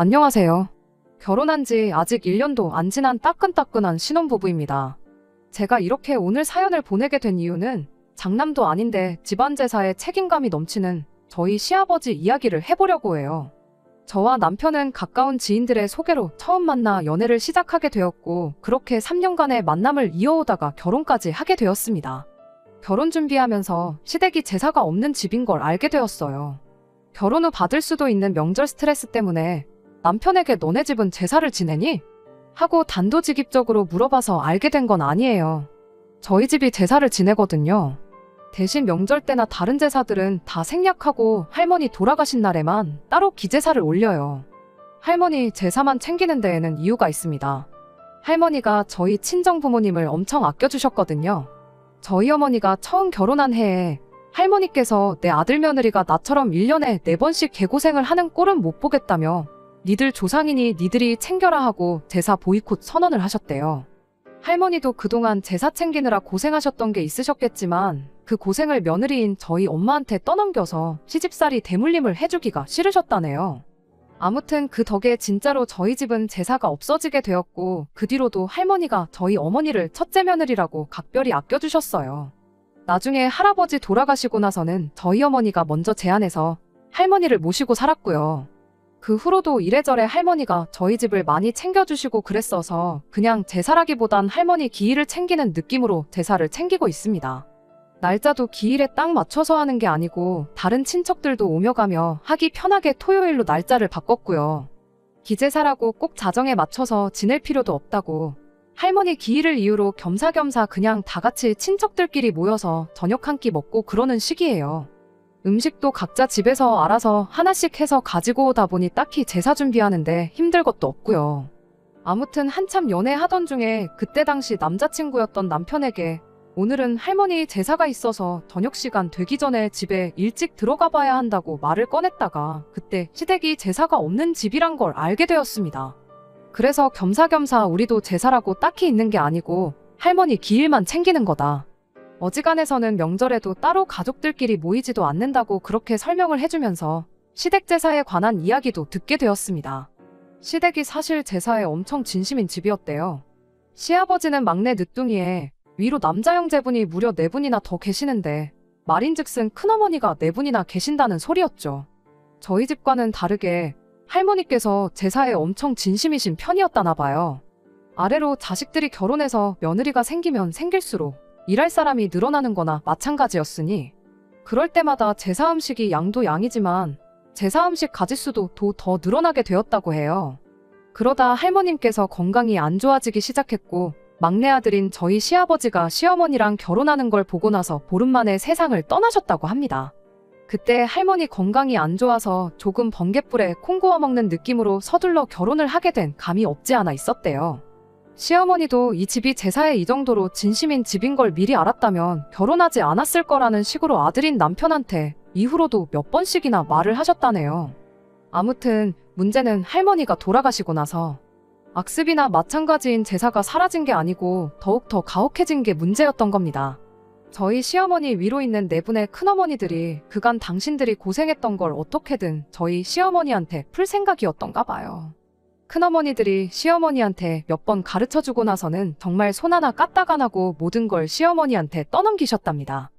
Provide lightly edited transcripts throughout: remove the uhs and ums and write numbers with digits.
안녕하세요. 결혼한 지 아직 1년도 안 지난 따끈따끈한 신혼부부입니다. 제가 이렇게 오늘 사연을 보내게 된 이유는 장남도 아닌데 집안 제사에 책임감이 넘치는 저희 시아버지 이야기를 해보려고 해요. 저와 남편은 가까운 지인들의 소개로 처음 만나 연애를 시작하게 되었고 그렇게 3년간의 만남을 이어오다가 결혼까지 하게 되었습니다. 결혼 준비하면서 시댁이 제사가 없는 집인 걸 알게 되었어요. 결혼 후 받을 수도 있는 명절 스트레스 때문에 남편에게 너네 집은 제사를 지내니? 하고 단도직입적으로 물어봐서 알게 된 건 아니에요. 저희 집이 제사를 지내거든요. 대신 명절 때나 다른 제사들은 다 생략하고 할머니 돌아가신 날에만 따로 기제사를 올려요. 할머니 제사만 챙기는 데에는 이유가 있습니다. 할머니가 저희 친정 부모님을 엄청 아껴주셨거든요. 저희 어머니가 처음 결혼한 해에 할머니께서 내 아들 며느리가 나처럼 1년에 4번씩 개고생을 하는 꼴은 못 보겠다며 니들 조상이니 니들이 챙겨라 하고 제사 보이콧 선언을 하셨대요. 할머니도 그동안 제사 챙기느라 고생하셨던 게 있으셨겠지만 그 고생을 며느리인 저희 엄마한테 떠넘겨서 시집살이 대물림을 해주기가 싫으셨다네요. 아무튼 그 덕에 진짜로 저희 집은 제사가 없어지게 되었고 그 뒤로도 할머니가 저희 어머니를 첫째 며느리라고 각별히 아껴주셨어요. 나중에 할아버지 돌아가시고 나서는 저희 어머니가 먼저 제안해서 할머니를 모시고 살았고요. 그 후로도 이래저래 할머니가 저희 집을 많이 챙겨주시고 그랬어서 그냥 제사라기보단 할머니 기일을 챙기는 느낌으로 제사를 챙기고 있습니다. 날짜도 기일에 딱 맞춰서 하는 게 아니고 다른 친척들도 오며 가며 하기 편하게 토요일로 날짜를 바꿨고요. 기제사라고 꼭 자정에 맞춰서 지낼 필요도 없다고 할머니 기일을 이유로 겸사겸사 그냥 다 같이 친척들끼리 모여서 저녁 한 끼 먹고 그러는 시기예요. 음식도 각자 집에서 알아서 하나씩 해서 가지고 오다 보니 딱히 제사 준비하는데 힘들 것도 없고요. 아무튼 한참 연애하던 중에 그때 당시 남자친구였던 남편에게 오늘은 할머니 제사가 있어서 저녁 시간 되기 전에 집에 일찍 들어가 봐야 한다고 말을 꺼냈다가 그때 시댁이 제사가 없는 집이란 걸 알게 되었습니다. 그래서 겸사겸사 우리도 제사라고 딱히 있는 게 아니고 할머니 기일만 챙기는 거다. 어지간해서는 명절에도 따로 가족들끼리 모이지도 않는다고 그렇게 설명을 해주면서 시댁 제사에 관한 이야기도 듣게 되었습니다. 시댁이 사실 제사에 엄청 진심인 집이었대요. 시아버지는 막내 늦둥이에 위로 남자 형제분이 무려 4분이나 더 계시는데 말인즉슨 큰어머니가 4분이나 계신다는 소리였죠. 저희 집과는 다르게 할머니께서 제사에 엄청 진심이신 편이었다나 봐요. 아래로 자식들이 결혼해서 며느리가 생기면 생길수록 일할 사람이 늘어나는 거나 마찬가지였으니 그럴 때마다 제사 음식이 양도 양이지만 제사 음식 가짓수도 더 늘어나게 되었다고 해요. 그러다 할머님께서 건강이 안 좋아지기 시작했고 막내 아들인 저희 시아버지가 시어머니랑 결혼하는 걸 보고 나서 보름 만에 세상을 떠나셨다고 합니다. 그때 할머니 건강이 안 좋아서 조금 번갯불에 콩 구워 먹는 느낌으로 서둘러 결혼을 하게 된 감이 없지 않아 있었대요. 시어머니도 이 집이 제사에 이 정도로 진심인 집인 걸 미리 알았다면 결혼하지 않았을 거라는 식으로 아들인 남편한테 이후로도 몇 번씩이나 말을 하셨다네요. 아무튼 문제는 할머니가 돌아가시고 나서 악습이나 마찬가지인 제사가 사라진 게 아니고 더욱더 가혹해진 게 문제였던 겁니다. 저희 시어머니 위로 있는 4분의 큰어머니들이 그간 당신들이 고생했던 걸 어떻게든 저희 시어머니한테 풀 생각이었던가 봐요. 큰어머니들이 시어머니한테 몇 번 가르쳐주고 나서는 정말 손 하나 까딱 안 하고 모든 걸 시어머니한테 떠넘기셨답니다.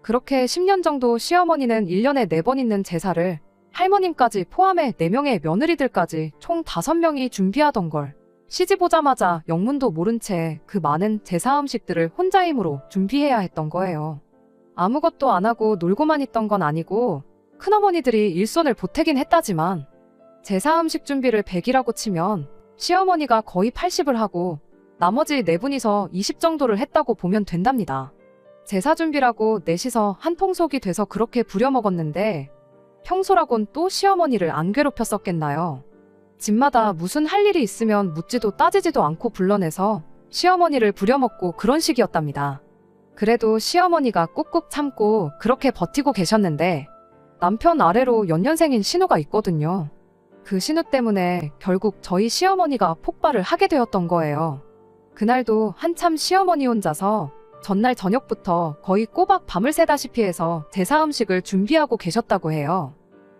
그렇게 10년 정도 시어머니는 1년에 4번 있는 제사를 할머님까지 포함해 4명의 며느리들까지 총 5명이 준비하던 걸 시집 오자마자 영문도 모른 채 그 많은 제사 음식들을 혼자 힘으로 준비해야 했던 거예요. 아무것도 안 하고 놀고만 있던 건 아니고 큰어머니들이 일손을 보태긴 했다지만 제사 음식 준비를 100이라고 치면 시어머니가 거의 80을 하고 나머지 4분이서 20 정도를 했다고 보면 된답니다. 제사 준비라고 넷이서 한 통속이 돼서 그렇게 부려먹었는데 평소라곤 또 시어머니를 안 괴롭혔었겠나요? 집마다 무슨 할 일이 있으면 묻지도 따지지도 않고 불러내서 시어머니를 부려먹고 그런 식이었답니다. 그래도 시어머니가 꾹꾹 참고 그렇게 버티고 계셨는데 남편 아래로 연년생인 신우가 있거든요. 그 신우 때문에 결국 저희 시어머니가 폭발을 하게 되었던 거예요. 그날도 한참 시어머니 혼자서 전날 저녁부터 거의 꼬박 밤을 새다시피 해서 제사 음식을 준비하고 계셨다고 해요.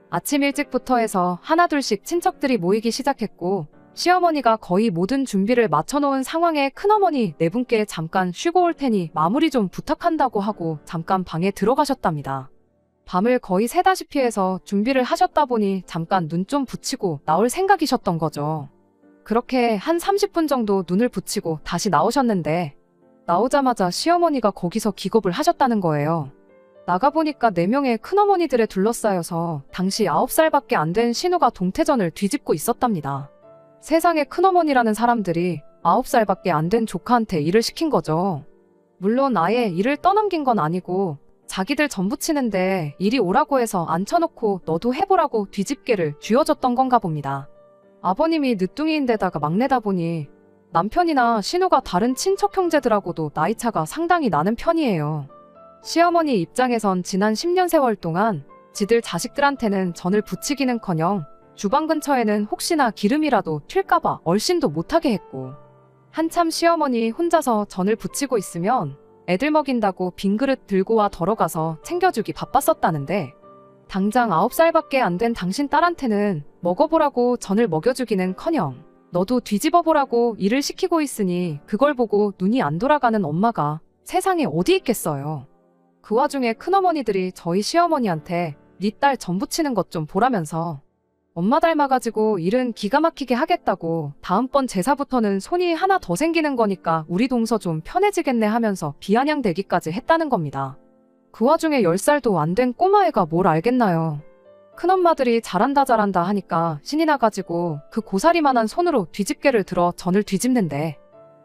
아침 일찍부터 해서 하나둘씩 친척들이 모이기 시작했고 시어머니가 거의 모든 준비를 마쳐놓은 상황에 큰어머니 네 분께 잠깐 쉬고 올 테니 마무리 좀 부탁한다고 하고 잠깐 방에 들어가셨답니다. 밤을 거의 새다시피 해서 준비를 하셨다 보니 잠깐 눈 좀 붙이고 나올 생각이셨던 거죠. 그렇게 한 30분 정도 눈을 붙이고 다시 나오셨는데 나오자마자 시어머니가 거기서 기겁을 하셨다는 거예요. 나가보니까 4명의 큰어머니들에 둘러싸여서 당시 9살밖에 안 된 신우가 동태전을 뒤집고 있었답니다. 세상에 큰어머니라는 사람들이 9살밖에 안 된 조카한테 일을 시킨 거죠. 물론 아예 일을 떠넘긴 건 아니고 자기들 전 부치는데 이리 오라고 해서 앉혀놓고 너도 해보라고 뒤집개를 쥐어줬던 건가 봅니다. 아버님이 늦둥이인데다가 막내다 보니 남편이나 신우가 다른 친척 형제들하고도 나이차가 상당히 나는 편이에요. 시어머니 입장에선 지난 10년 세월 동안 지들 자식들한테는 전을 부치기는커녕 주방 근처에는 혹시나 기름이라도 튈까봐 얼씬도 못하게 했고 한참 시어머니 혼자서 전을 부치고 있으면 애들 먹인다고 빈 그릇 들고 와 덜어가서 챙겨주기 바빴었다는데 당장 9살밖에 안 된 당신 딸한테는 먹어보라고 전을 먹여주기는커녕 너도 뒤집어보라고 일을 시키고 있으니 그걸 보고 눈이 안 돌아가는 엄마가 세상에 어디 있겠어요. 그 와중에 큰어머니들이 저희 시어머니한테 네 딸 전 부치는 것 좀 보라면서 엄마 닮아가지고 일은 기가 막히게 하겠다고 다음번 제사부터는 손이 하나 더 생기는 거니까 우리 동서 좀 편해지겠네 하면서 비아냥대기까지 했다는 겁니다. 그 와중에 10살도 안 된 꼬마애가 뭘 알겠나요. 큰엄마들이 잘한다 하니까 신이 나가지고 그 고사리만한 손으로 뒤집개를 들어 전을 뒤집는데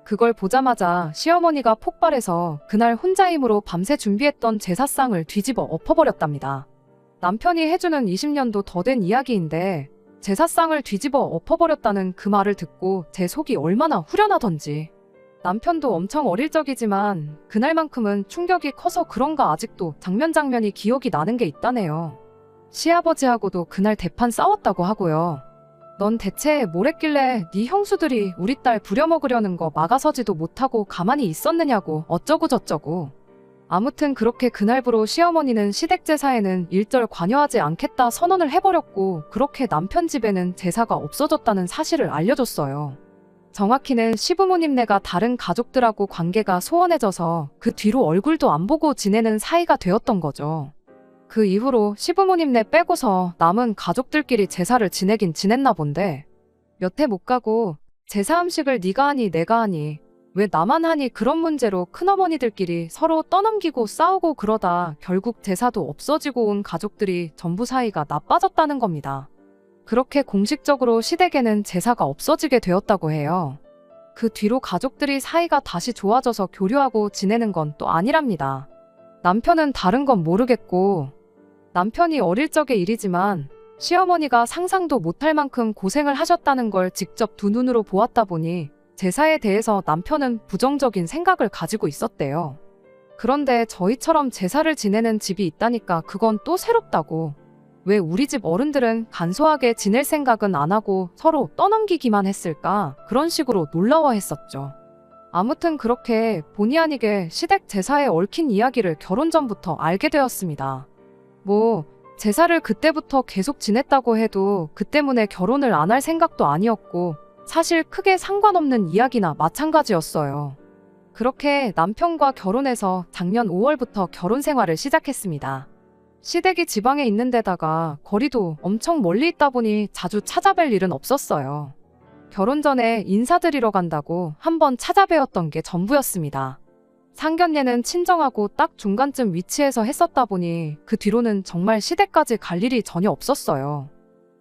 그걸 보자마자 시어머니가 폭발해서 그날 혼자 힘으로 밤새 준비했던 제사상을 뒤집어 엎어버렸답니다. 남편이 해주는 20년도 더 된 이야기인데 제사상을 뒤집어 엎어버렸다는 그 말을 듣고 제 속이 얼마나 후련하던지. 남편도 엄청 어릴 적이지만 그날만큼은 충격이 커서 그런가 아직도 장면이 기억이 나는 게 있다네요. 시아버지하고도 그날 대판 싸웠다고 하고요. 넌 대체 뭘 했길래 네 형수들이 우리 딸 부려먹으려는 거 막아서지도 못하고 가만히 있었느냐고 어쩌고 저쩌고. 아무튼 그렇게 그날부로 시어머니는 시댁 제사에는 일절 관여하지 않겠다 선언을 해버렸고 그렇게 남편 집에는 제사가 없어졌다는 사실을 알려줬어요. 정확히는 시부모님네가 다른 가족들하고 관계가 소원해져서 그 뒤로 얼굴도 안 보고 지내는 사이가 되었던 거죠. 그 이후로 시부모님네 빼고서 남은 가족들끼리 제사를 지내긴 지냈나 본데 몇 해 못 가고 제사 음식을 네가 하니 내가 하니 왜 나만 하니 그런 문제로 큰어머니들끼리 서로 떠넘기고 싸우고 그러다 결국 제사도 없어지고 온 가족들이 전부 사이가 나빠졌다는 겁니다. 그렇게 공식적으로 시댁에는 제사가 없어지게 되었다고 해요. 그 뒤로 가족들이 사이가 다시 좋아져서 교류하고 지내는 건 또 아니랍니다. 남편은 다른 건 모르겠고 남편이 어릴 적의 일이지만 시어머니가 상상도 못할 만큼 고생을 하셨다는 걸 직접 두 눈으로 보았다 보니 제사에 대해서 남편은 부정적인 생각을 가지고 있었대요. 그런데 저희처럼 제사를 지내는 집이 있다니까 그건 또 새롭다고. 왜 우리 집 어른들은 간소하게 지낼 생각은 안 하고 서로 떠넘기기만 했을까? 그런 식으로 놀라워했었죠. 아무튼 그렇게 본의 아니게 시댁 제사에 얽힌 이야기를 결혼 전부터 알게 되었습니다. 제사를 그때부터 계속 지냈다고 해도 그 때문에 결혼을 안 할 생각도 아니었고 사실 크게 상관없는 이야기나 마찬가지였어요. 그렇게 남편과 결혼해서 작년 5월부터 결혼 생활을 시작했습니다. 시댁이 지방에 있는 데다가 거리도 엄청 멀리 있다 보니 자주 찾아뵐 일은 없었어요. 결혼 전에 인사드리러 간다고 한번 찾아뵈었던 게 전부였습니다. 상견례는 친정하고 딱 중간쯤 위치해서 했었다 보니 그 뒤로는 정말 시댁까지 갈 일이 전혀 없었어요.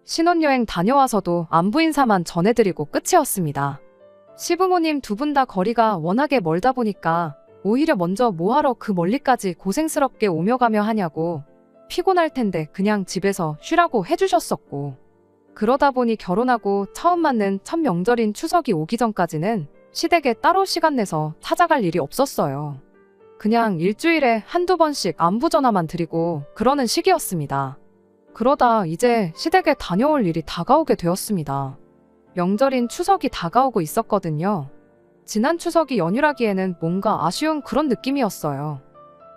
신혼여행 다녀와서도 안부 인사만 전해드리고 끝이었습니다. 시부모님 두 분 다 거리가 워낙에 멀다 보니까 오히려 먼저 뭐하러 그 멀리까지 고생스럽게 오며 가며 하냐고 피곤할 텐데 그냥 집에서 쉬라고 해주셨었고 그러다 보니 결혼하고 처음 맞는 첫 명절인 추석이 오기 전까지는 시댁에 따로 시간 내서 찾아갈 일이 없었어요. 그냥 일주일에 한두 번씩 안부 전화만 드리고 그러는 시기였습니다. 그러다 이제 시댁에 다녀올 일이 다가오게 되었습니다. 명절인 추석이 다가오고 있었거든요. 지난 추석이 연휴라기에는 뭔가 아쉬운 그런 느낌이었어요.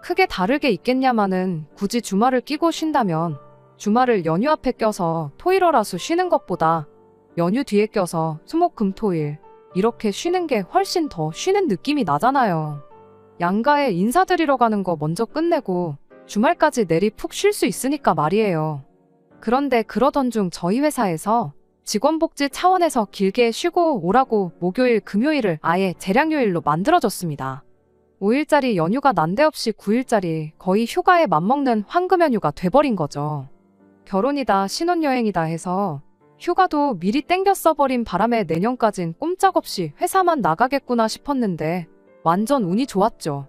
크게 다르게 있겠냐마는 굳이 주말을 끼고 쉰다면 주말을 연휴 앞에 껴서 토일월화수 쉬는 것보다 연휴 뒤에 껴서 수목금토일 이렇게 쉬는 게 훨씬 더 쉬는 느낌이 나잖아요. 양가에 인사드리러 가는 거 먼저 끝내고 주말까지 내리 푹 쉴 수 있으니까 말이에요. 그런데 그러던 중 저희 회사에서 직원복지 차원에서 길게 쉬고 오라고 목요일, 금요일을 아예 재량휴일로 만들어줬습니다. 5일짜리 연휴가 난데없이 9일짜리 거의 휴가에 맞먹는 황금 연휴가 돼버린 거죠. 결혼이다 신혼여행이다 해서 휴가도 미리 땡겨 써버린 바람에 내년까진 꼼짝없이 회사만 나가겠구나 싶었는데 완전 운이 좋았죠.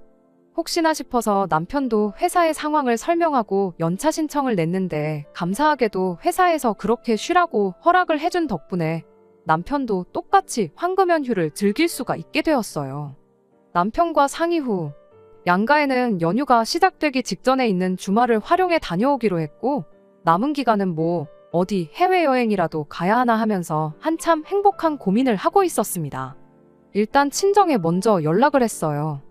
혹시나 싶어서 남편도 회사의 상황을 설명하고 연차 신청을 냈는데 감사하게도 회사에서 그렇게 쉬라고 허락을 해준 덕분에 남편도 똑같이 황금 연휴를 즐길 수가 있게 되었어요. 남편과 상의 후 양가에는 연휴가 시작되기 직전에 있는 주말을 활용해 다녀오기로 했고 남은 기간은 뭐 어디 해외여행이라도 가야 하나 하면서 한참 행복한 고민을 하고 있었습니다. 일단 친정에 먼저 연락을 했어요.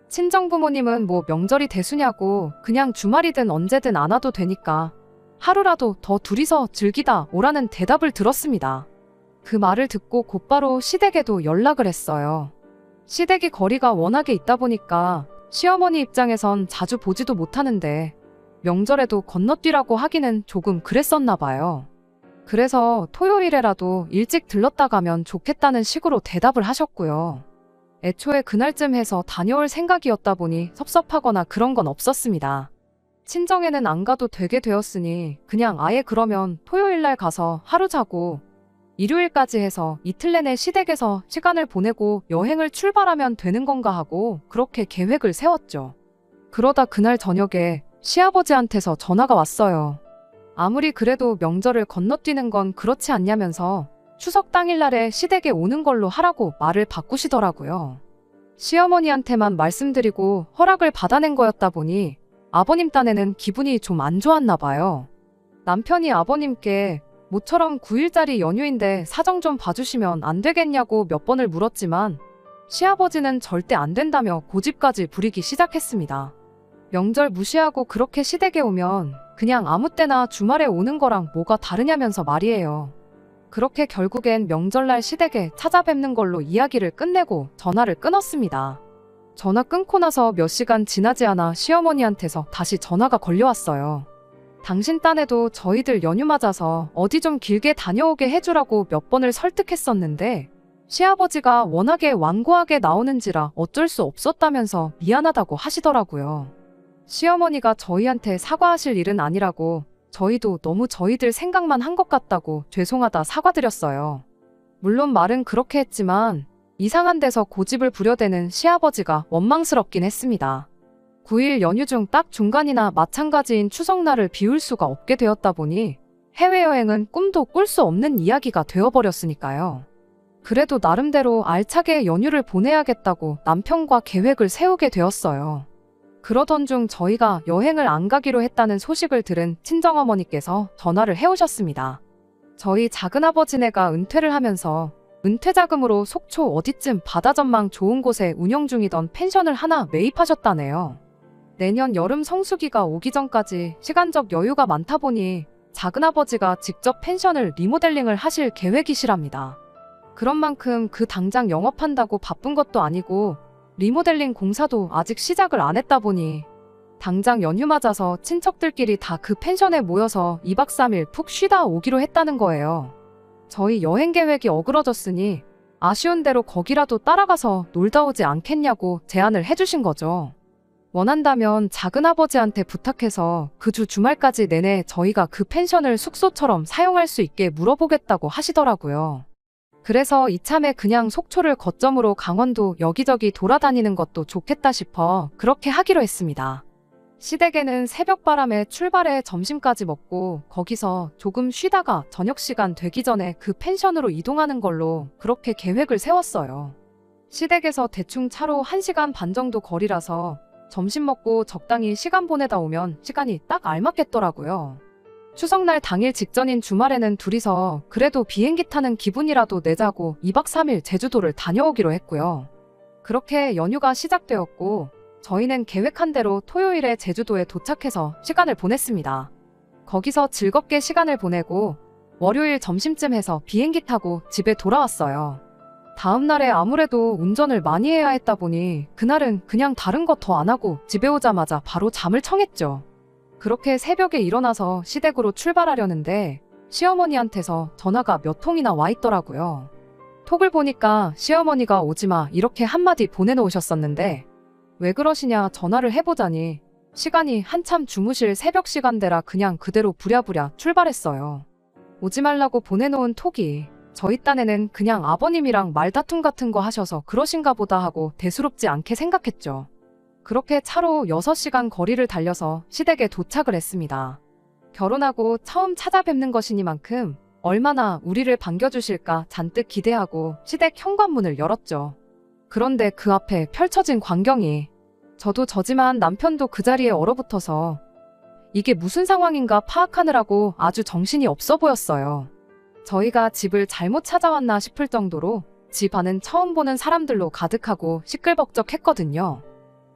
친정 부모님은 뭐 명절이 대수냐고 그냥 주말이든 언제든 안 와도 되니까 하루라도 더 둘이서 즐기다 오라는 대답을 들었습니다. 그 말을 듣고 곧바로 시댁에도 연락을 했어요. 시댁이 거리가 워낙에 있다 보니까 시어머니 입장에선 자주 보지도 못하는데 명절에도 건너뛰라고 하기는 조금 그랬었나 봐요. 그래서 토요일에라도 일찍 들렀다 가면 좋겠다는 식으로 대답을 하셨고요. 애초에 그날쯤 해서 다녀올 생각이었다 보니 섭섭하거나 그런 건 없었습니다. 친정에는 안 가도 되게 되었으니 그냥 아예 그러면 토요일날 가서 하루 자고 일요일까지 해서 이틀 내내 시댁에서 시간을 보내고 여행을 출발하면 되는 건가 하고 그렇게 계획을 세웠죠. 그러다 그날 저녁에 시아버지한테서 전화가 왔어요. 아무리 그래도 명절을 건너뛰는 건 그렇지 않냐면서 추석 당일날에 시댁에 오는 걸로 하라고 말을 바꾸시더라고요. 시어머니한테만 말씀드리고 허락을 받아낸 거였다 보니 아버님 딴에는 기분이 좀 안 좋았나 봐요. 남편이 아버님께 모처럼 9일짜리 연휴인데 사정 좀 봐주시면 안 되겠냐고 몇 번을 물었지만 시아버지는 절대 안 된다며 고집까지 부리기 시작했습니다. 명절 무시하고 그렇게 시댁에 오면 그냥 아무 때나 주말에 오는 거랑 뭐가 다르냐면서 말이에요. 그렇게 결국엔 명절날 시댁에 찾아뵙는 걸로 이야기를 끝내고 전화를 끊었습니다. 전화 끊고 나서 몇 시간 지나지 않아 시어머니한테서 다시 전화가 걸려왔어요. 당신 딴에도 저희들 연휴 맞아서 어디 좀 길게 다녀오게 해주라고 몇 번을 설득했었는데 시아버지가 워낙에 완고하게 나오는지라 어쩔 수 없었다면서 미안하다고 하시더라고요. 시어머니가 저희한테 사과하실 일은 아니라고 저희도 너무 저희들 생각만 한 것 같다고 죄송하다 사과드렸어요. 물론 말은 그렇게 했지만 이상한 데서 고집을 부려대는 시아버지가 원망스럽긴 했습니다. 9일 연휴 중 딱 중간이나 마찬가지인 추석날을 비울 수가 없게 되었다 보니 해외여행은 꿈도 꿀 수 없는 이야기가 되어버렸으니까요. 그래도 나름대로 알차게 연휴를 보내야겠다고 남편과 계획을 세우게 되었어요. 그러던 중 저희가 여행을 안 가기로 했다는 소식을 들은 친정어머니께서 전화를 해오셨습니다. 저희 작은아버지네가 은퇴를 하면서 은퇴자금으로 속초 어디쯤 바다 전망 좋은 곳에 운영 중이던 펜션을 하나 매입하셨다네요. 내년 여름 성수기가 오기 전까지 시간적 여유가 많다 보니 작은아버지가 직접 펜션을 리모델링을 하실 계획이시랍니다. 그런 만큼 그 당장 영업한다고 바쁜 것도 아니고 리모델링 공사도 아직 시작을 안 했다 보니 당장 연휴 맞아서 친척들끼리 다 그 펜션에 모여서 2박 3일 푹 쉬다 오기로 했다는 거예요. 저희 여행 계획이 어그러졌으니 아쉬운 대로 거기라도 따라가서 놀다 오지 않겠냐고 제안을 해주신 거죠. 원한다면 작은아버지한테 부탁해서 그 주 주말까지 내내 저희가 그 펜션을 숙소처럼 사용할 수 있게 물어보겠다고 하시더라고요. 그래서 이참에 그냥 속초를 거점으로 강원도 여기저기 돌아다니는 것도 좋겠다 싶어 그렇게 하기로 했습니다. 시댁에는 새벽바람에 출발해 점심까지 먹고 거기서 조금 쉬다가 저녁시간 되기 전에 그 펜션으로 이동하는 걸로 그렇게 계획을 세웠어요. 시댁에서 대충 차로 1시간 반 정도 거리라서 점심 먹고 적당히 시간 보내다 오면 시간이 딱 알맞겠더라고요. 추석날 당일 직전인 주말에는 둘이서 그래도 비행기 타는 기분이라도 내자고 2박 3일 제주도를 다녀오기로 했고요. 그렇게 연휴가 시작되었고 저희는 계획한 대로 토요일에 제주도에 도착해서 시간을 보냈습니다. 거기서 즐겁게 시간을 보내고 월요일 점심쯤 해서 비행기 타고 집에 돌아왔어요. 다음 날에 아무래도 운전을 많이 해야 했다 보니 그날은 그냥 다른 거 더 안 하고 집에 오자마자 바로 잠을 청했죠. 그렇게 새벽에 일어나서 시댁으로 출발하려는데 시어머니한테서 전화가 몇 통이나 와 있더라고요. 톡을 보니까 시어머니가 오지마 이렇게 한마디 보내놓으셨었는데 왜 그러시냐 전화를 해보자니 시간이 한참 주무실 새벽 시간대라 그냥 그대로 부랴부랴 출발했어요. 오지 말라고 보내놓은 톡이 저희 딴에는 그냥 아버님이랑 말다툼 같은 거 하셔서 그러신가 보다 하고 대수롭지 않게 생각했죠. 그렇게 차로 6시간 거리를 달려서 시댁에 도착을 했습니다. 결혼하고 처음 찾아뵙는 것이니만큼 얼마나 우리를 반겨주실까 잔뜩 기대하고 시댁 현관문을 열었죠. 그런데 그 앞에 펼쳐진 광경이 저도 저지만 남편도 그 자리에 얼어붙어서 이게 무슨 상황인가 파악하느라고 아주 정신이 없어 보였어요. 저희가 집을 잘못 찾아왔나 싶을 정도로 집 안은 처음 보는 사람들로 가득하고 시끌벅적했거든요.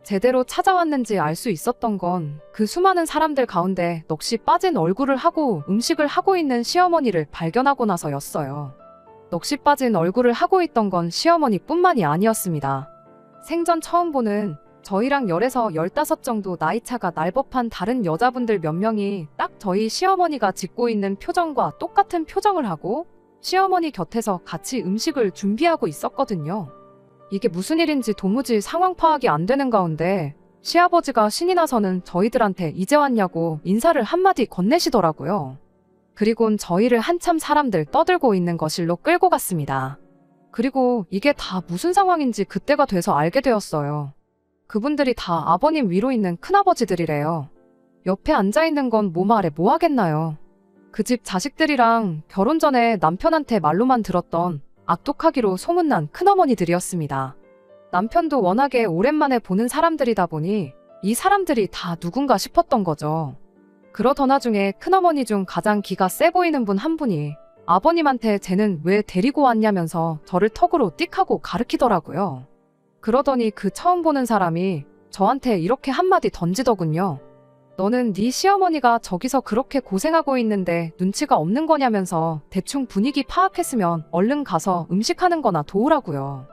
제대로 찾아왔는지 알 수 있었던 건 그 수많은 사람들 가운데 넋이 빠진 얼굴을 하고 음식을 하고 있는 시어머니를 발견하고 나서였어요. 넋이 빠진 얼굴을 하고 있던 건 시어머니뿐만이 아니었습니다. 생전 처음 보는 저희랑 10에서 15 정도 나이차가 날 법한 다른 여자분들 몇 명이 딱 저희 시어머니가 짓고 있는 표정과 똑같은 표정을 하고 시어머니 곁에서 같이 음식을 준비하고 있었거든요. 이게 무슨 일인지 도무지 상황 파악이 안 되는 가운데 시아버지가 신이 나서는 저희들한테 이제 왔냐고 인사를 한마디 건네시더라고요. 그리곤 저희를 한참 사람들 떠들고 있는 거실로 끌고 갔습니다. 그리고 이게 다 무슨 상황인지 그때가 돼서 알게 되었어요. 그분들이 다 아버님 위로 있는 큰아버지들이래요. 옆에 앉아있는 건 뭐 말해 뭐 하겠나요. 그 집 자식들이랑 결혼 전에 남편한테 말로만 들었던 악독하기로 소문난 큰어머니들이었습니다. 남편도 워낙에 오랜만에 보는 사람들이다 보니 이 사람들이 다 누군가 싶었던 거죠. 그러던 와중에 큰어머니 중 가장 기가 세 보이는 분 한 분이 아버님한테 쟤는 왜 데리고 왔냐면서 저를 턱으로 띡 하고 가르치더라고요. 그러더니 그 처음 보는 사람이 저한테 이렇게 한마디 던지더군요. 너는 네 시어머니가 저기서 그렇게 고생하고 있는데 눈치가 없는 거냐면서 대충 분위기 파악했으면 얼른 가서 음식하는 거나 도우라고요.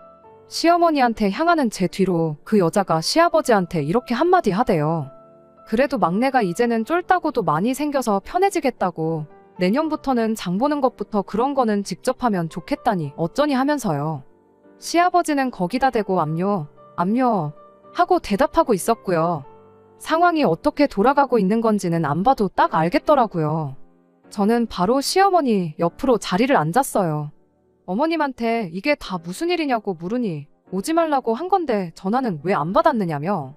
시어머니한테 향하는 제 뒤로 그 여자가 시아버지한테 이렇게 한마디 하대요. 그래도 막내가 이제는 쫄따구도 많이 생겨서 편해지겠다고 내년부터는 장 보는 것부터 그런 거는 직접 하면 좋겠다니 어쩌니 하면서요. 시아버지는 거기다 대고 압류 하고 대답하고 있었고요. 상황이 어떻게 돌아가고 있는 건지는 안 봐도 딱 알겠더라고요. 저는 바로 시어머니 옆으로 자리를 앉았어요. 어머님한테 이게 다 무슨 일이냐고 물으니 오지 말라고 한 건데 전화는 왜 안 받았느냐며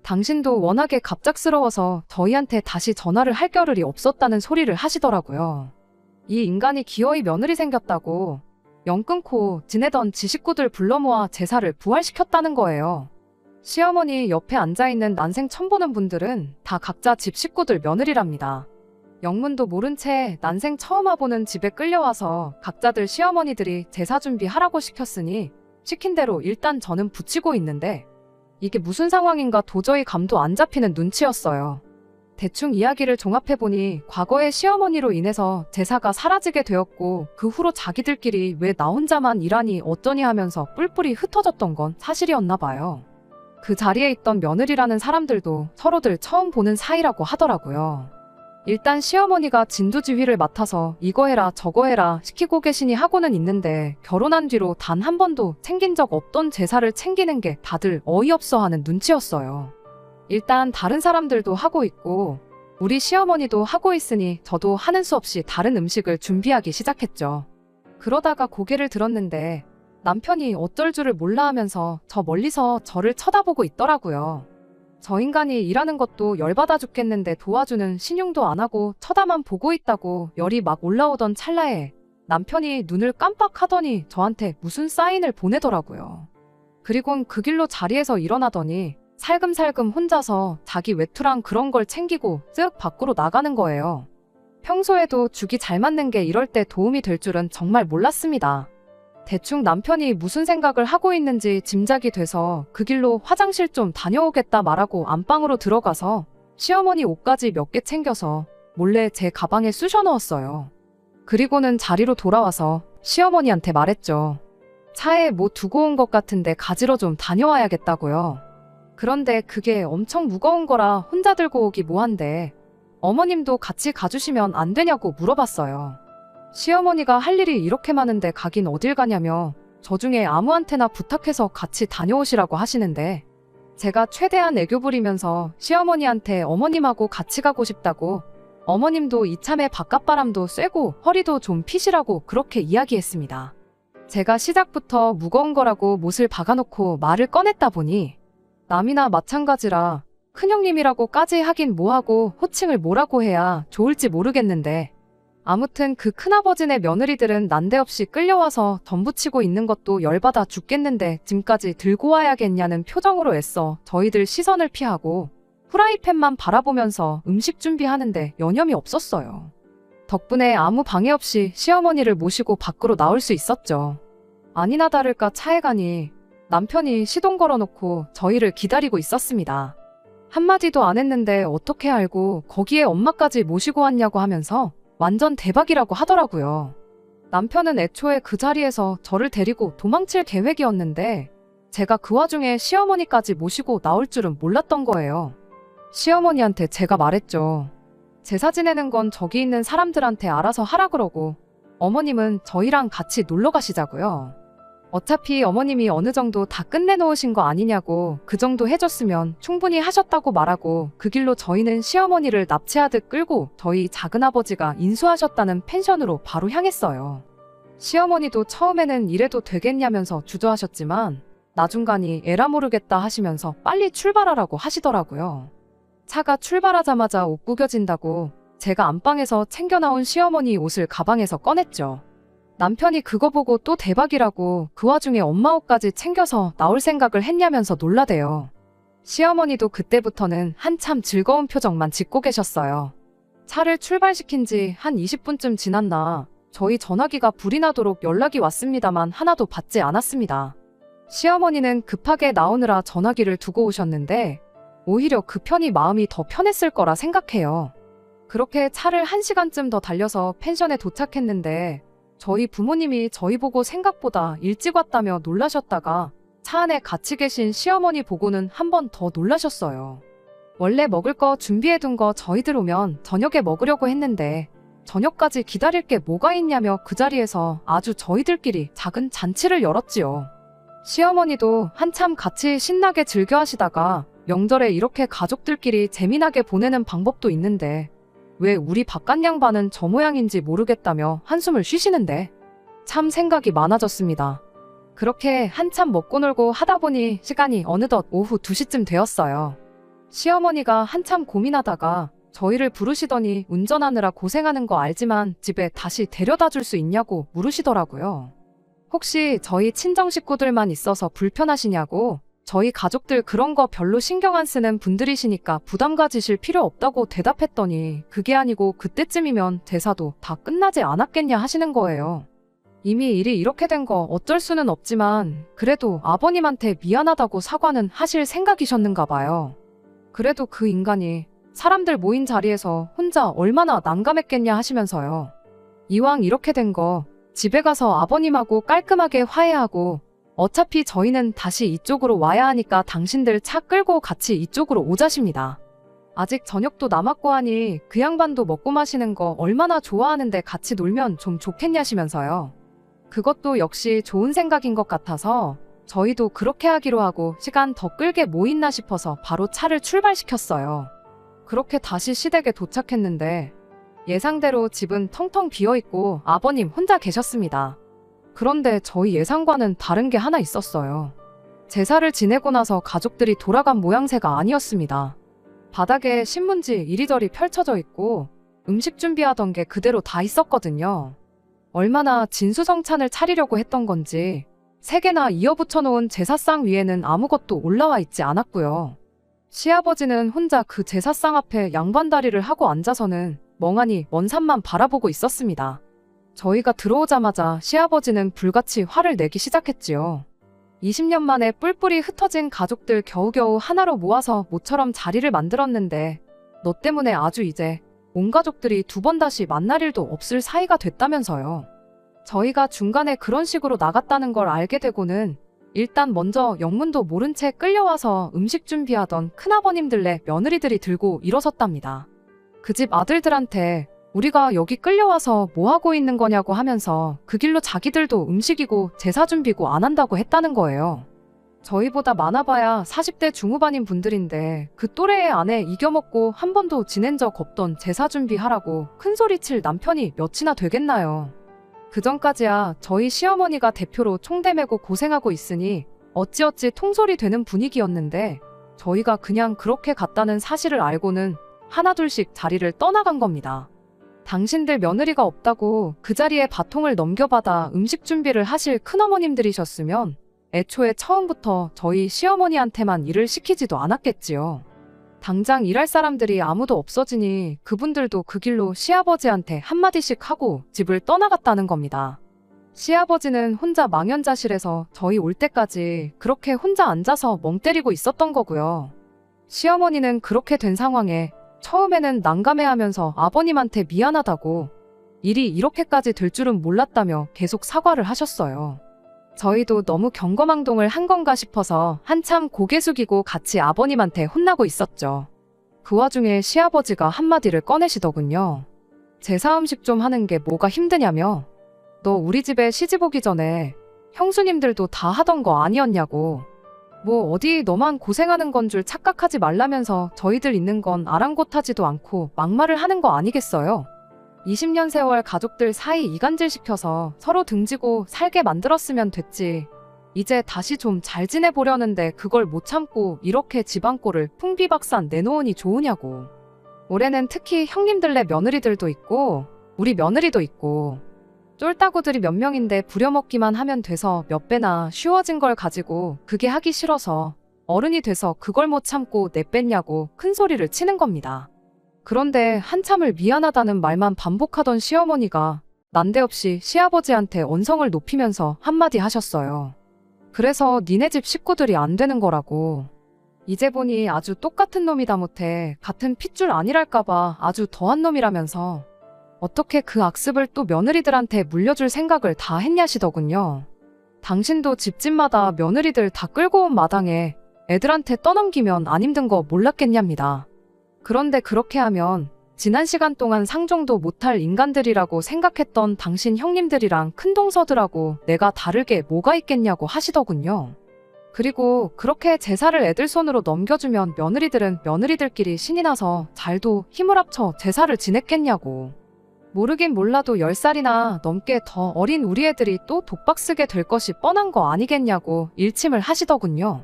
당신도 워낙에 갑작스러워서 저희한테 다시 전화를 할 겨를이 없었다는 소리를 하시더라고요. 이 인간이 기어이 며느리 생겼다고 영 끊고 지내던 지 식구들 불러 모아 제사를 부활시켰다는 거예요. 시어머니 옆에 앉아있는 난생 처음 보는 분들은 다 각자 집 식구들 며느리랍니다. 영문도 모른 채 난생 처음 와보는 집에 끌려와서 각자들 시어머니들이 제사 준비하라고 시켰으니 시킨 대로 일단 저는 붙이고 있는데 이게 무슨 상황인가 도저히 감도 안 잡히는 눈치였어요. 대충 이야기를 종합해보니 과거에 시어머니로 인해서 제사가 사라지게 되었고 그 후로 자기들끼리 왜 나 혼자만 일하니 어쩌니 하면서 뿔뿔이 흩어졌던 건 사실이었나 봐요. 그 자리에 있던 며느리라는 사람들도 서로들 처음 보는 사이라고 하더라고요. 일단 시어머니가 진두지휘를 맡아서 이거 해라 저거 해라 시키고 계시니 하고는 있는데 결혼한 뒤로 단 한 번도 챙긴 적 없던 제사를 챙기는 게 다들 어이없어 하는 눈치였어요. 일단 다른 사람들도 하고 있고 우리 시어머니도 하고 있으니 저도 하는 수 없이 다른 음식을 준비하기 시작했죠. 그러다가 고개를 들었는데 남편이 어쩔 줄을 몰라 하면서 저 멀리서 저를 쳐다보고 있더라고요. 저 인간이 일하는 것도 열받아 죽겠는데 도와주는 신용도 안 하고 쳐다만 보고 있다고 열이 막 올라오던 찰나에 남편이 눈을 깜빡하더니 저한테 무슨 사인을 보내더라고요. 그리곤 그 길로 자리에서 일어나더니 살금살금 혼자서 자기 외투랑 그런 걸 챙기고 쓱 밖으로 나가는 거예요. 평소에도 죽이 잘 맞는 게 이럴 때 도움이 될 줄은 정말 몰랐습니다. 대충 남편이 무슨 생각을 하고 있는지 짐작이 돼서 그 길로 화장실 좀 다녀오겠다 말하고 안방으로 들어가서 시어머니 옷까지 몇 개 챙겨서 몰래 제 가방에 쑤셔 넣었어요. 그리고는 자리로 돌아와서 시어머니한테 말했죠. 차에 뭐 두고 온 것 같은데 가지러 좀 다녀와야겠다고요. 그런데 그게 엄청 무거운 거라 혼자 들고 오기 뭐한데 어머님도 같이 가주시면 안 되냐고 물어봤어요. 시어머니가 할 일이 이렇게 많은데 가긴 어딜 가냐며 저 중에 아무한테나 부탁해서 같이 다녀오시라고 하시는데 제가 최대한 애교 부리면서 시어머니한테 어머님하고 같이 가고 싶다고 어머님도 이참에 바깥바람도 쐬고 허리도 좀 피시라고 그렇게 이야기했습니다. 제가 시작부터 무거운 거라고 못을 박아놓고 말을 꺼냈다 보니 남이나 마찬가지라 큰형님이라고까지 하긴 뭐하고 호칭을 뭐라고 해야 좋을지 모르겠는데 아무튼 그 큰아버지네 며느리들은 난데없이 끌려와서 덤붙이고 있는 것도 열받아 죽겠는데 짐까지 들고 와야겠냐는 표정으로 애써 저희들 시선을 피하고 프라이팬만 바라보면서 음식 준비하는데 여념이 없었어요. 덕분에 아무 방해 없이 시어머니를 모시고 밖으로 나올 수 있었죠. 아니나 다를까 차에 가니 남편이 시동 걸어놓고 저희를 기다리고 있었습니다. 한마디도 안 했는데 어떻게 알고 거기에 엄마까지 모시고 왔냐고 하면서 완전 대박이라고 하더라고요. 남편은 애초에 그 자리에서 저를 데리고 도망칠 계획이었는데 제가 그 와중에 시어머니까지 모시고 나올 줄은 몰랐던 거예요. 시어머니한테 제가 말했죠. 제사 지내는 건 저기 있는 사람들한테 알아서 하라 그러고 어머님은 저희랑 같이 놀러 가시자고요. 어차피 어머님이 어느 정도 다 끝내놓으신 거 아니냐고 그 정도 해줬으면 충분히 하셨다고 말하고 그 길로 저희는 시어머니를 납치하듯 끌고 저희 작은아버지가 인수하셨다는 펜션으로 바로 향했어요. 시어머니도 처음에는 이래도 되겠냐면서 주저하셨지만 나중간이 에라 모르겠다 하시면서 빨리 출발하라고 하시더라고요. 차가 출발하자마자 옷 구겨진다고 제가 안방에서 챙겨 나온 시어머니 옷을 가방에서 꺼냈죠. 남편이 그거 보고 또 대박이라고 그 와중에 엄마 옷까지 챙겨서 나올 생각을 했냐면서 놀라대요. 시어머니도 그때부터는 한참 즐거운 표정만 짓고 계셨어요. 차를 출발시킨 지 한 20분쯤 지났나 저희 전화기가 불이 나도록 연락이 왔습니다만 하나도 받지 않았습니다. 시어머니는 급하게 나오느라 전화기를 두고 오셨는데 오히려 그 편이 마음이 더 편했을 거라 생각해요. 그렇게 차를 1시간쯤 더 달려서 펜션에 도착했는데 저희 부모님이 저희 보고 생각보다 일찍 왔다며 놀라셨다가 차 안에 같이 계신 시어머니 보고는 한 번 더 놀라셨어요. 원래 먹을 거 준비해둔 거 저희들 오면 저녁에 먹으려고 했는데 저녁까지 기다릴 게 뭐가 있냐며 그 자리에서 아주 저희들끼리 작은 잔치를 열었지요. 시어머니도 한참 같이 신나게 즐겨 하시다가 명절에 이렇게 가족들끼리 재미나게 보내는 방법도 있는데 왜 우리 바깥 양반은 저 모양인지 모르겠다며 한숨을 쉬시는데 참 생각이 많아졌습니다. 그렇게 한참 먹고 놀고 하다 보니 시간이 어느덧 오후 2시쯤 되었어요. 시어머니가 한참 고민하다가 저희를 부르시더니 운전하느라 고생하는 거 알지만 집에 다시 데려다 줄 수 있냐고 물으시더라고요. 혹시 저희 친정 식구들만 있어서 불편하시냐고 저희 가족들 그런 거 별로 신경 안 쓰는 분들이시니까 부담 가지실 필요 없다고 대답했더니 그게 아니고 그때쯤이면 제사도 다 끝나지 않았겠냐 하시는 거예요. 이미 일이 이렇게 된 거 어쩔 수는 없지만 그래도 아버님한테 미안하다고 사과는 하실 생각이셨는가 봐요. 그래도 그 인간이 사람들 모인 자리에서 혼자 얼마나 난감했겠냐 하시면서요. 이왕 이렇게 된 거 집에 가서 아버님하고 깔끔하게 화해하고 어차피 저희는 다시 이쪽으로 와야 하니까 당신들 차 끌고 같이 이쪽으로 오자십니다. 아직 저녁도 남았고 하니 그 양반도 먹고 마시는 거 얼마나 좋아하는데 같이 놀면 좀 좋겠냐시면서요. 그것도 역시 좋은 생각인 것 같아서 저희도 그렇게 하기로 하고 시간 더 끌게 뭐 있나 싶어서 바로 차를 출발시켰어요. 그렇게 다시 시댁에 도착했는데 예상대로 집은 텅텅 비어있고 아버님 혼자 계셨습니다. 그런데 저희 예상과는 다른 게 하나 있었어요. 제사를 지내고 나서 가족들이 돌아간 모양새가 아니었습니다. 바닥에 신문지 이리저리 펼쳐져 있고 음식 준비하던 게 그대로 다 있었거든요. 얼마나 진수성찬을 차리려고 했던 건지 3개나 이어붙여 놓은 제사상 위에는 아무것도 올라와 있지 않았고요. 시아버지는 혼자 그 제사상 앞에 양반다리를 하고 앉아서는 멍하니 먼 산만 바라보고 있었습니다. 저희가 들어오자마자 시아버지는 불같이 화를 내기 시작했지요. 20년 만에 뿔뿔이 흩어진 가족들 겨우겨우 하나로 모아서 모처럼 자리를 만들었는데 너 때문에 아주 이제 온 가족들이 두 번 다시 만날 일도 없을 사이가 됐다면서요. 저희가 중간에 그런 식으로 나갔다는 걸 알게 되고는 일단 먼저 영문도 모른 채 끌려와서 음식 준비하던 큰아버님들네 며느리들이 들고 일어섰답니다. 그 집 아들들한테 우리가 여기 끌려와서 뭐 하고 있는 거냐고 하면서 그 길로 자기들도 음식이고 제사 준비고 안 한다고 했다는 거예요. 저희보다 많아봐야 40대 중후반인 분들인데 그 또래의 아내 이겨먹고 한 번도 지낸 적 없던 제사 준비하라고 큰소리칠 남편이 몇이나 되겠나요. 그전까지야 저희 시어머니가 대표로 총대 메고 고생하고 있으니 어찌어찌 통솔이 되는 분위기였는데 저희가 그냥 그렇게 갔다는 사실을 알고는 하나둘씩 자리를 떠나간 겁니다. 당신들 며느리가 없다고 그 자리에 바통을 넘겨받아 음식 준비를 하실 큰어머님들이셨으면 애초에 처음부터 저희 시어머니한테만 일을 시키지도 않았겠지요. 당장 일할 사람들이 아무도 없어지니 그분들도 그 길로 시아버지한테 한마디씩 하고 집을 떠나갔다는 겁니다. 시아버지는 혼자 망연자실해서 저희 올 때까지 그렇게 혼자 앉아서 멍 때리고 있었던 거고요. 시어머니는 그렇게 된 상황에 처음에는 난감해하면서 아버님한테 미안하다고 일이 이렇게까지 될 줄은 몰랐다며 계속 사과를 하셨어요. 저희도 너무 경거망동을 한 건가 싶어서 한참 고개 숙이고 같이 아버님한테 혼나고 있었죠. 그 와중에 시아버지가 한마디를 꺼내시더군요. 제사 음식 좀 하는 게 뭐가 힘드냐며. 너 우리 집에 시집 오기 전에 형수님들도 다 하던 거 아니었냐고. 뭐 어디 너만 고생하는 건 줄 착각하지 말라면서 저희들 있는 건 아랑곳하지도 않고 막말을 하는 거 아니겠어요? 20년 세월 가족들 사이 이간질시켜서 서로 등지고 살게 만들었으면 됐지. 이제 다시 좀 잘 지내보려는데 그걸 못 참고 이렇게 집안꼴을 풍비박산 내놓으니 좋으냐고. 올해는 특히 형님들네 며느리들도 있고 우리 며느리도 있고 쫄따구들이 몇 명인데 부려먹기만 하면 돼서 몇 배나 쉬워진 걸 가지고 그게 하기 싫어서 어른이 돼서 그걸 못 참고 내뺐냐고 큰 소리를 치는 겁니다. 그런데 한참을 미안하다는 말만 반복하던 시어머니가 난데없이 시아버지한테 언성을 높이면서 한마디 하셨어요. 그래서 니네 집 식구들이 안 되는 거라고. 이제 보니 아주 똑같은 놈이다 못해 같은 핏줄 아니랄까봐 아주 더한 놈이라면서 어떻게 그 악습을 또 며느리들한테 물려줄 생각을 다 했냐시더군요. 당신도 집집마다 며느리들 다 끌고 온 마당에 애들한테 떠넘기면 안 힘든 거 몰랐겠냐입니다. 그런데 그렇게 하면 지난 시간 동안 상종도 못할 인간들이라고 생각했던 당신 형님들이랑 큰동서들하고 내가 다를 게 뭐가 있겠냐고 하시더군요. 그리고 그렇게 제사를 애들 손으로 넘겨주면 며느리들은 며느리들끼리 신이 나서 잘도 힘을 합쳐 제사를 지냈겠냐고. 모르긴 몰라도 10살이나 넘게 더 어린 우리 애들이 또 독박 쓰게 될 것이 뻔한 거 아니겠냐고 일침을 하시더군요.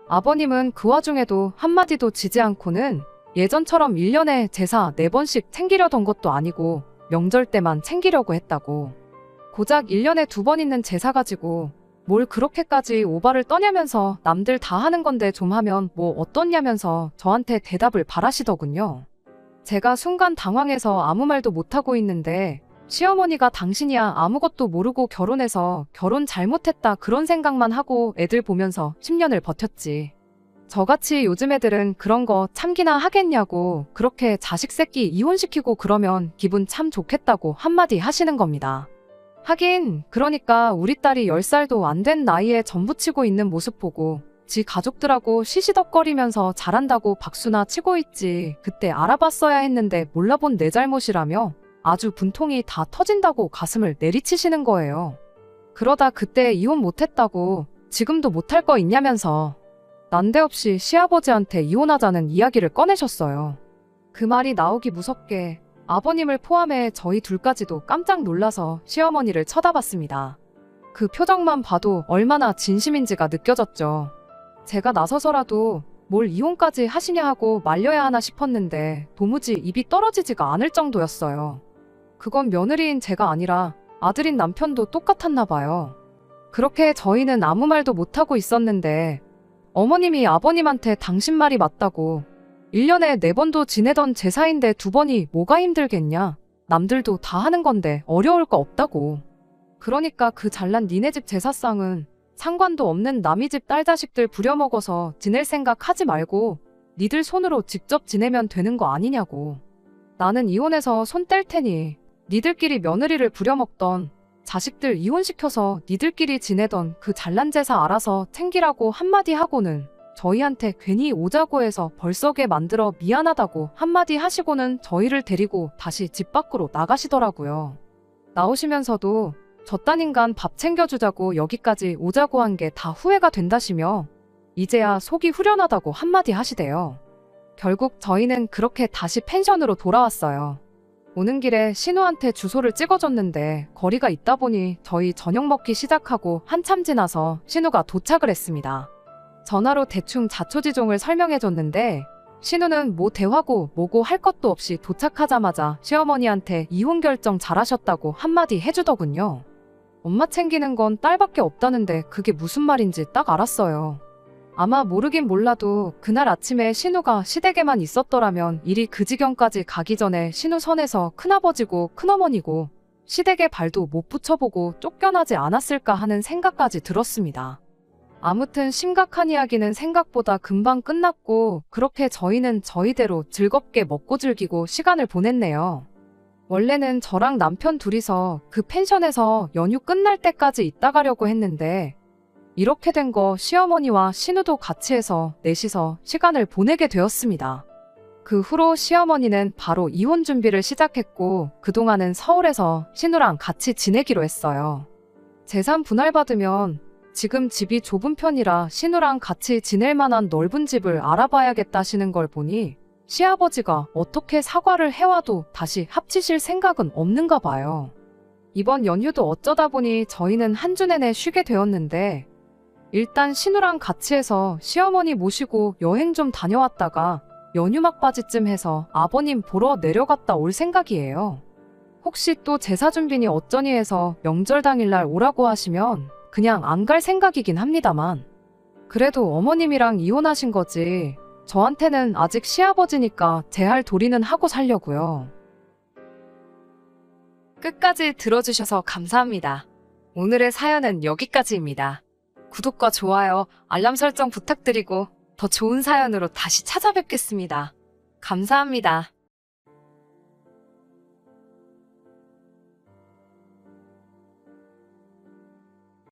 아버님은 그 와중에도 한마디도 지지 않고는 예전처럼 1년에 제사 4번씩 챙기려던 것도 아니고 명절 때만 챙기려고 했다고. 고작 1년에 2번 있는 제사 가지고 뭘 그렇게까지 오바를 떠냐면서 남들 다 하는 건데 좀 하면 뭐 어떻냐면서 저한테 대답을 바라시더군요. 제가 순간 당황해서 아무 말도 못하고 있는데 시어머니가 당신이야 아무것도 모르고 결혼해서 결혼 잘못했다 그런 생각만 하고 애들 보면서 10년을 버텼지. 저같이 요즘 애들은 그런 거 참기나 하겠냐고 그렇게 자식 새끼 이혼시키고 그러면 기분 참 좋겠다고 한마디 하시는 겁니다. 하긴 그러니까 우리 딸이 10살도 안 된 나이에 전부치고 있는 모습 보고 지 가족들하고 시시덕거리면서 잘한다고 박수나 치고 있지 그때 알아봤어야 했는데 몰라본 내 잘못이라며 아주 분통이 다 터진다고 가슴을 내리치시는 거예요. 그러다 그때 이혼 못했다고 지금도 못할 거 있냐면서 난데없이 시아버지한테 이혼하자는 이야기를 꺼내셨어요. 그 말이 나오기 무섭게 아버님을 포함해 저희 둘까지도 깜짝 놀라서 시어머니를 쳐다봤습니다. 그 표정만 봐도 얼마나 진심인지가 느껴졌죠. 제가 나서서라도 뭘 이혼까지 하시냐 하고 말려야 하나 싶었는데 도무지 입이 떨어지지가 않을 정도였어요. 그건 며느리인 제가 아니라 아들인 남편도 똑같았나 봐요. 그렇게 저희는 아무 말도 못하고 있었는데 어머님이 아버님한테 당신 말이 맞다고 1년에 4번도 지내던 제사인데 2번이 뭐가 힘들겠냐. 남들도 다 하는 건데 어려울 거 없다고. 그러니까 그 잘난 니네 집 제사상은 상관도 없는 남이 집 딸 자식들 부려먹어서 지낼 생각 하지 말고 니들 손으로 직접 지내면 되는 거 아니냐고. 나는 이혼해서 손 뗄 테니 니들끼리 며느리를 부려먹던, 자식들 이혼시켜서 니들끼리 지내던 그 잘난 제사 알아서 챙기라고 한마디 하고는 저희한테 괜히 오자고 해서 벌써게 만들어 미안하다고 한마디 하시고는 저희를 데리고 다시 집 밖으로 나가시더라고요. 나오시면서도 저딴 인간 밥 챙겨주자고 여기까지 오자고 한 게 다 후회가 된다시며 이제야 속이 후련하다고 한마디 하시대요. 결국 저희는 그렇게 다시 펜션으로 돌아왔어요. 오는 길에 신우한테 주소를 찍어줬는데 거리가 있다 보니 저희 저녁 먹기 시작하고 한참 지나서 신우가 도착을 했습니다. 전화로 대충 자초지종을 설명해줬는데 신우는 뭐 대화고 뭐고 할 것도 없이 도착하자마자 시어머니한테 이혼 결정 잘하셨다고 한마디 해주더군요. 엄마 챙기는 건 딸밖에 없다는데 그게 무슨 말인지 딱 알았어요. 아마 모르긴 몰라도 그날 아침에 신우가 시댁에만 있었더라면 일이 그 지경까지 가기 전에 신우 선에서 큰아버지고 큰어머니고 시댁에 발도 못 붙여보고 쫓겨나지 않았을까 하는 생각까지 들었습니다. 아무튼 심각한 이야기는 생각보다 금방 끝났고 그렇게 저희는 저희대로 즐겁게 먹고 즐기고 시간을 보냈네요. 원래는 저랑 남편 둘이서 그 펜션에서 연휴 끝날 때까지 있다 가려고 했는데 이렇게 된 거 시어머니와 신우도 같이 해서 넷이서 시간을 보내게 되었습니다. 그 후로 시어머니는 바로 이혼 준비를 시작했고 그동안은 서울에서 신우랑 같이 지내기로 했어요. 재산 분할받으면 지금 집이 좁은 편이라 신우랑 같이 지낼 만한 넓은 집을 알아봐야겠다시는 걸 보니 시아버지가 어떻게 사과를 해와도 다시 합치실 생각은 없는가 봐요. 이번 연휴도 어쩌다 보니 저희는 한 주 내내 쉬게 되었는데 일단 신우랑 같이 해서 시어머니 모시고 여행 좀 다녀왔다가 연휴 막바지쯤 해서 아버님 보러 내려갔다 올 생각이에요. 혹시 또 제사 준비니 어쩌니 해서 명절 당일날 오라고 하시면 그냥 안 갈 생각이긴 합니다만 그래도 어머님이랑 이혼하신 거지 저한테는 아직 시아버지니까 제 할 도리는 하고 살려고요. 끝까지 들어주셔서 감사합니다. 오늘의 사연은 여기까지입니다. 구독과 좋아요, 알람 설정 부탁드리고 더 좋은 사연으로 다시 찾아뵙겠습니다. 감사합니다.